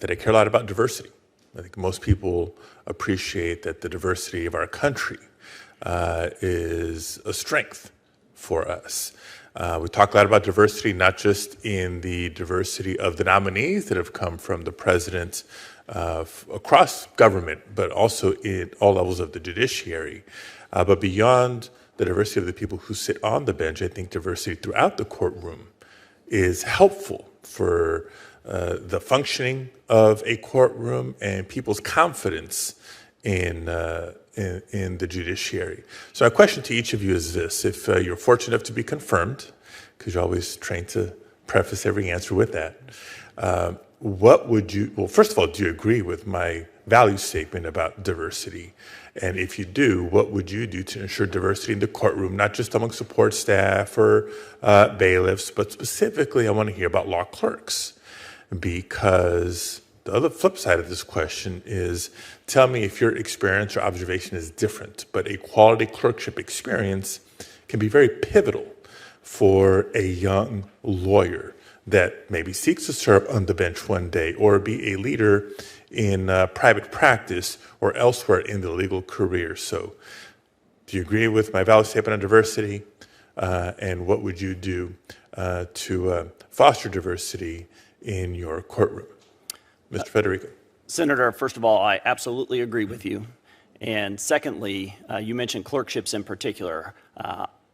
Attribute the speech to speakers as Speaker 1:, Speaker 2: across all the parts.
Speaker 1: that I care a lot about diversity. I think most people appreciate that the diversity of our country is a strength for us. We talk a lot about diversity, not just in the diversity of the nominees that have come from the president across government, but also in all levels of the judiciary. But beyond the diversity of the people who sit on the bench, I think diversity throughout the courtroom is helpful for the functioning of a courtroom and people's confidence in the judiciary. So my question to each of you is this: if you're fortunate enough to be confirmed, because you're always trained to preface every answer with that, what would you, well, first of all, do you agree with my value statement about diversity? And if you do, what would you do to ensure diversity in the courtroom, not just among support staff or bailiffs, but specifically I want to hear about law clerks? Because the other flip side of this question is, tell me if your experience or observation is different, but a quality clerkship experience can be very pivotal for a young lawyer that maybe seeks to serve on the bench one day or be a leader in private practice or elsewhere in the legal career. So do you agree with my value statement on diversity? And what would you do to foster diversity in your courtroom? Mr. Federico.
Speaker 2: Senator, first of all, I absolutely agree with you. And secondly, you mentioned clerkships in particular.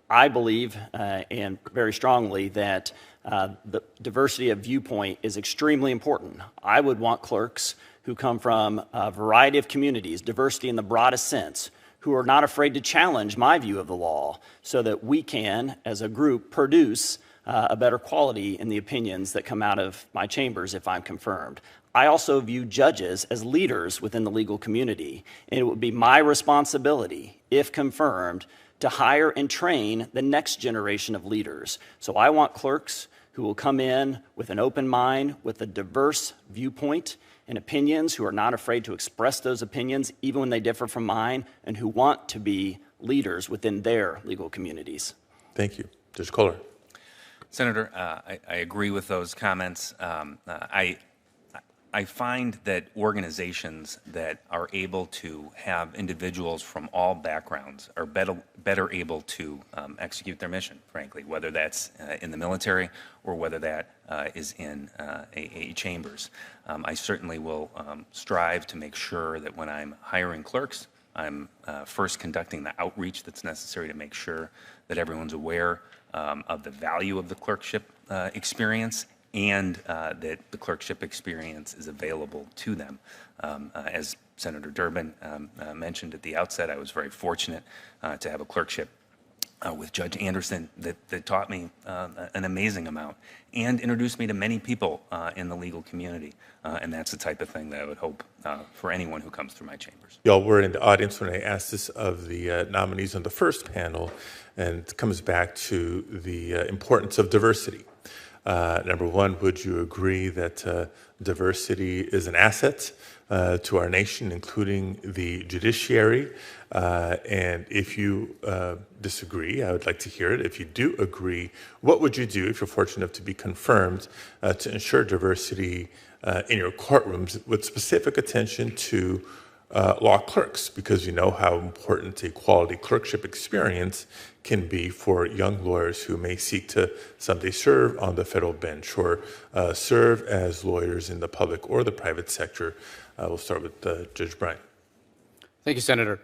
Speaker 2: I believe, and very strongly, that the diversity of viewpoint is extremely important. I would want clerks who come from a variety of communities, diversity in the broadest sense, who are not afraid to challenge my view of the law so that we can, as a group, produce a better quality in the opinions that come out of my chambers if I'm confirmed. I also view judges as leaders within the legal community, and it would be my responsibility, if confirmed, to hire and train the next generation of leaders. So I want clerks who will come in with an open mind, with a diverse viewpoint and opinions, who are not afraid to express those opinions, even when they differ from mine, and who want to be leaders within their legal communities.
Speaker 1: Thank you. Judge Kohler.
Speaker 3: Senator, I agree with those comments. I find that organizations that are able to have individuals from all backgrounds are better able to execute their mission, frankly, whether that's in the military or whether that is in a chambers. I certainly will strive to make sure that when I'm hiring clerks, I'm first conducting the outreach that's necessary to make sure that everyone's aware of the value of the clerkship experience and that the clerkship experience is available to them. As Senator Durbin mentioned at the outset, I was very fortunate to have a clerkship with Judge Anderson that taught me an amazing amount and introduced me to many people in the legal community. And that's the type of thing that I would hope for anyone who comes through my chambers.
Speaker 1: Y'all were in the audience when I asked this of the nominees on the first panel, and it comes back to the importance of diversity. Number one, would you agree that diversity is an asset to our nation, including the judiciary? And if you disagree, I would like to hear it. If you do agree, what would you do if you're fortunate enough to be confirmed to ensure diversity in your courtrooms with specific attention to law clerks? Because you know how important a quality clerkship experience can be for young lawyers who may seek to someday serve on the federal bench or serve as lawyers in the public or the private sector. We'll start with Judge Bryan.
Speaker 4: Thank you, Senator.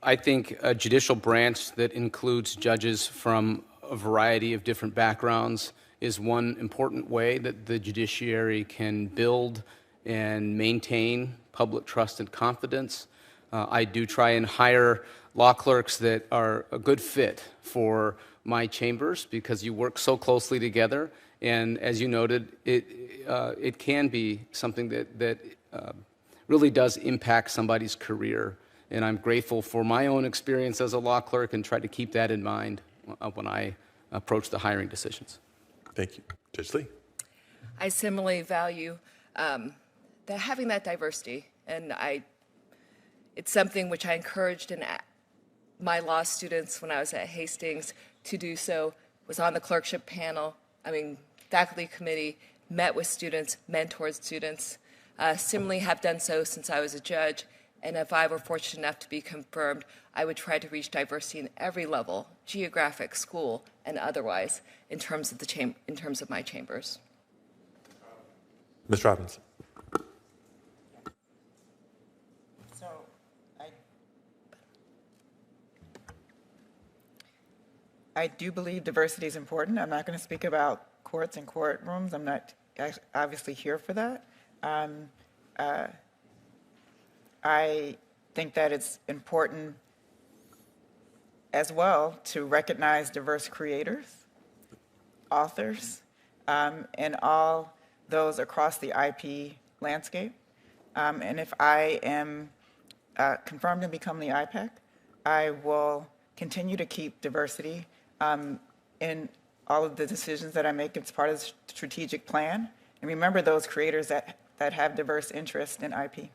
Speaker 4: I think a judicial branch that includes judges from a variety of different backgrounds is one important way that the judiciary can build and maintain public trust and confidence. I do try and hire law clerks that are a good fit for my chambers because you work so closely together. And as you noted, it can be something that really does impact somebody's career. And I'm grateful for my own experience as a law clerk and try to keep that in mind when I approach the hiring decisions.
Speaker 1: Thank you. Judge Lee.
Speaker 5: I similarly value having that diversity, and it's something which I encouraged in my law students when I was at Hastings to do so, was on the clerkship panel, faculty committee, met with students, mentored students. Similarly, have done so since I was a judge, and if I were fortunate enough to be confirmed, I would try to reach diversity in every level, geographic, school, and otherwise, in terms of my chambers.
Speaker 1: Ms. Robbins.
Speaker 6: So I do believe diversity is important. I'm not going to speak about courts and courtrooms. I'm not obviously here for that. I think that it's important as well to recognize diverse creators, authors, and all those across the IP landscape. And if I am confirmed and become the IPAC, I will continue to keep diversity in all of the decisions that I make as part of the strategic plan. And remember those creators that have diverse interest in IP.